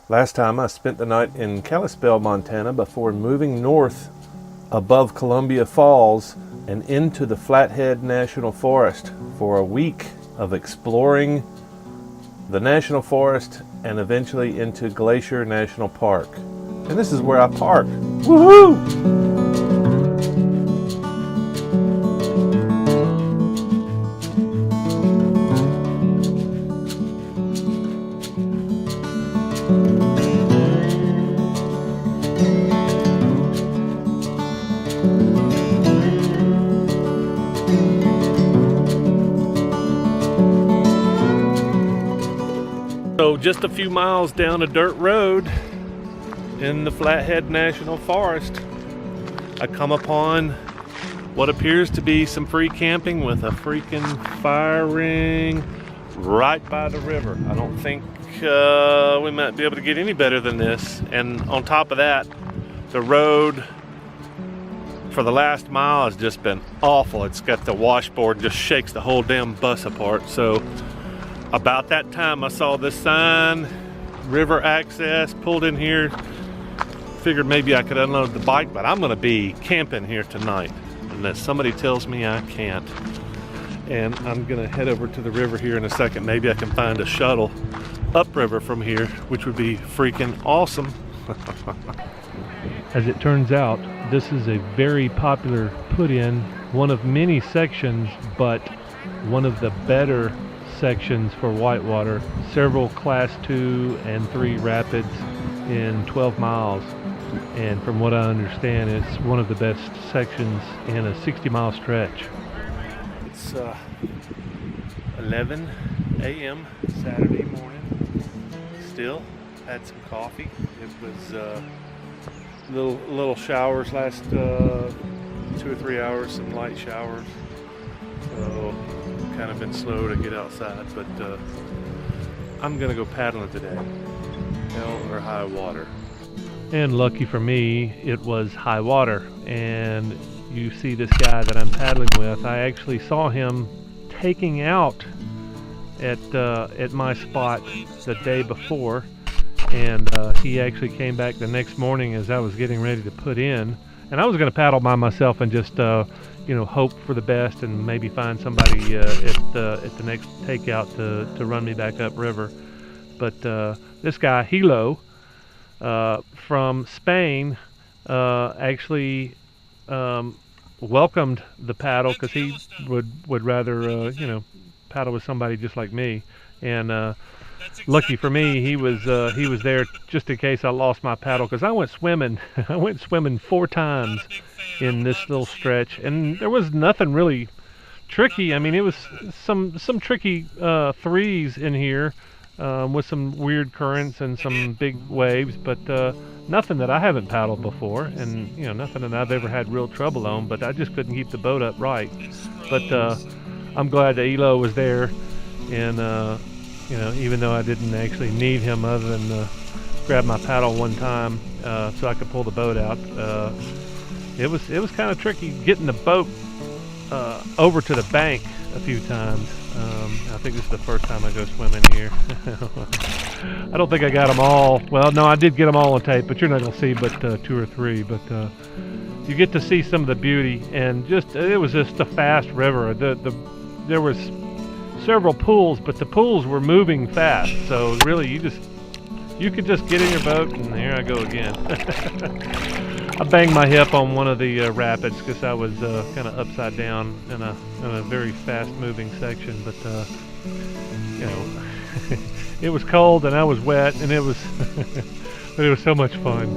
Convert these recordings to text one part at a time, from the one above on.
Last time I spent the night in Kalispell, Montana before moving north above Columbia Falls and into the Flathead National Forest for a week of exploring the National Forest and eventually into Glacier National Park. And this is where I park. Woohoo! So just a few miles down a dirt road in the Flathead National Forest, I come upon what appears to be some free camping with a freaking fire ring right by the river. I don't think we might be able to get any better than this. And on top of that, the road for the last mile has just been awful. It's got the washboard and just shakes the whole damn bus apart. So about that time I saw this sign, river access, pulled in here, figured maybe I could unload the bike, but I'm gonna be camping here tonight unless somebody tells me I can't. And I'm gonna head over to the river here in a second. Maybe I can find a shuttle upriver from here, which would be freaking awesome. As it turns out, this is a very popular put-in, one of many sections, but one of the better sections for whitewater. Several class 2 and 3 rapids in 12 miles, and from what I understand, it's one of the best sections in a 60-mile stretch. It's 11 a.m. Saturday morning. Still had some coffee. It was little showers last 2 or 3 hours, some light showers. So kind of been slow to get outside, but I'm gonna go paddling today, hell or high water. And lucky for me, it was high water. And you see this guy that I'm paddling with, I actually saw him taking out at my spot the day before, and he actually came back the next morning as I was getting ready to put in, and I was going to paddle by myself and just hope for the best and maybe find somebody at the next takeout to run me back up river. But this guy Hilo from Spain actually welcomed the paddle, because he would rather paddle with somebody just like me. And lucky for me, he was there just in case I lost my paddle, because I went swimming. I went swimming 4 times in this little stretch, and there was nothing really tricky. I mean, it was some tricky threes in here with some weird currents and some big waves, but nothing that I haven't paddled before, and nothing that I've ever had real trouble on. But I just couldn't keep the boat up right. But I'm glad that Elo was there, and even though I didn't actually need him other than grab my paddle one time so I could pull the boat out. It was kind of tricky getting the boat over to the bank a few times. I think this is the first time I go swimming here. I don't think I got them all. Well, no, I did get them all on tape, but you're not going to see but 2 or 3. But you get to see some of the beauty, and it was just a fast river. There was several pools, but the pools were moving fast, so really you could just get in your boat, and here I go again. I banged my hip on one of the rapids because I was kind of upside down in a very fast-moving section. But it was cold and I was wet, and it was but it was so much fun.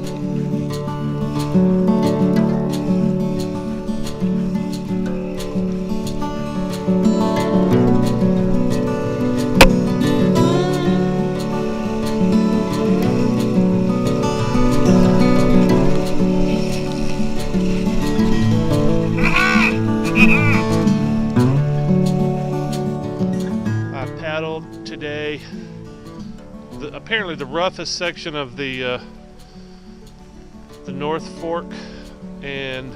Today, apparently the roughest section of the North Fork, and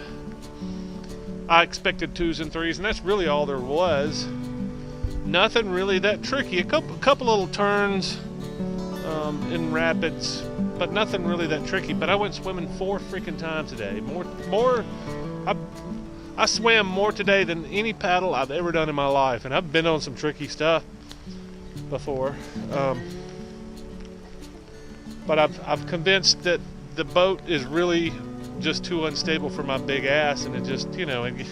I expected 2s and 3s, and that's really all there was. Nothing really that tricky. A couple little turns in rapids, but nothing really that tricky. But I went swimming 4 freaking times today. I swam more today than any paddle I've ever done in my life, and I've been on some tricky stuff before. But I've convinced that the boat is really just too unstable for my big ass, and it just, you know, it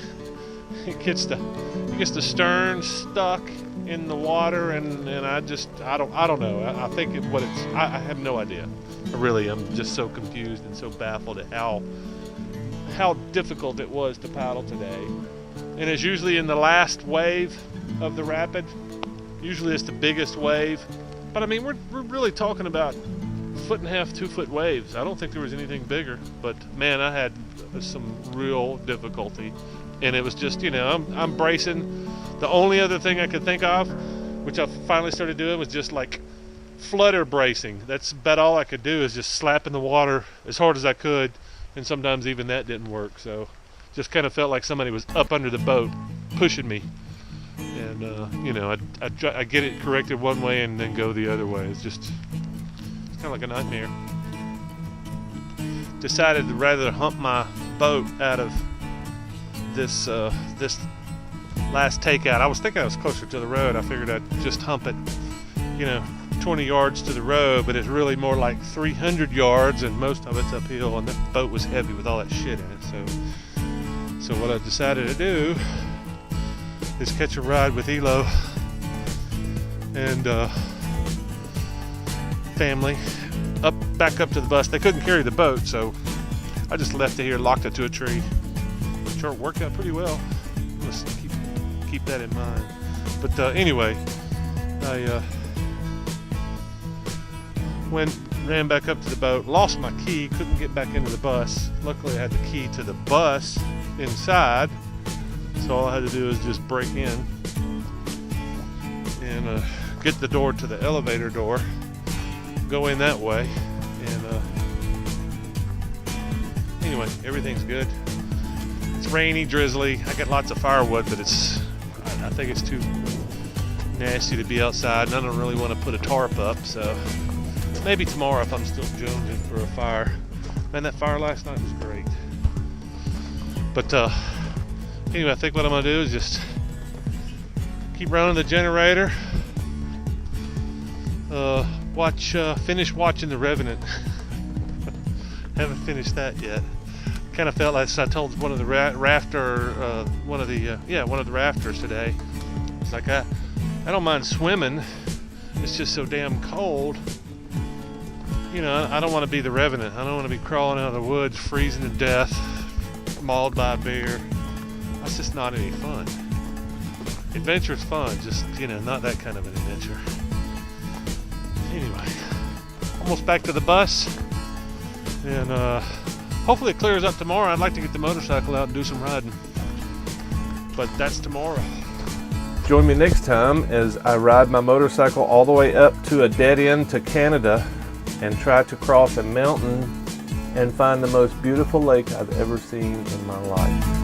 gets the stern stuck in the water, and I don't know. I think I have no idea. I'm just so confused and so baffled at how difficult it was to paddle today. And it's usually in the last wave of the rapid. Usually it's the biggest wave, but I mean we're really talking about 1.5 to 2 foot waves. I don't think there was anything bigger, but man, I had some real difficulty, and it was just, you know, I'm bracing. The only other thing I could think of, which I finally started doing, was just like flutter bracing. That's about all I could do, is just slapping the water as hard as I could, and sometimes even that didn't work. So just kind of felt like somebody was up under the boat pushing me, and you know, I get it corrected one way and then go the other way. It's kind of like a nightmare. Decided to rather hump my boat out of this last takeout. I was thinking I was closer to the road. I figured I'd just hump it, you know, 20 yards to the road, but it's really more like 300 yards, and most of it's uphill, and that boat was heavy with all that shit in it. So what I decided to do is catch a ride with Elo and family back up to the bus. They couldn't carry the boat, so I just left it here, locked it to a tree. Sure, it worked out pretty well. Let's keep that in mind. But anyway, I ran back up to the boat, lost my key, couldn't get back into the bus. Luckily I had the key to the bus inside, so all I had to do was just break in and get the door to the elevator door, go in that way, and anyway, everything's good. It's rainy, drizzly. I got lots of firewood, but I think it's too nasty to be outside, and I don't really want to put a tarp up, so maybe tomorrow if I'm still jonesing for a fire. Man, that fire last night was great. But anyway, I think what I'm going to do is just keep running the generator, finish watching The Revenant. Haven't finished that yet. Kind of felt like I told one of the one of the rafters today. It's like I don't mind swimming. It's just so damn cold. You know, I don't want to be the Revenant. I don't want to be crawling out of the woods, freezing to death, mauled by a bear. That's just not any fun. Adventure's fun, just, you know, not that kind of an adventure. Anyway, almost back to the bus, and hopefully it clears up tomorrow. I'd like to get the motorcycle out and do some riding, but that's tomorrow. Join me next time as I ride my motorcycle all the way up to a dead end to Canada and try to cross a mountain and find the most beautiful lake I've ever seen in my life.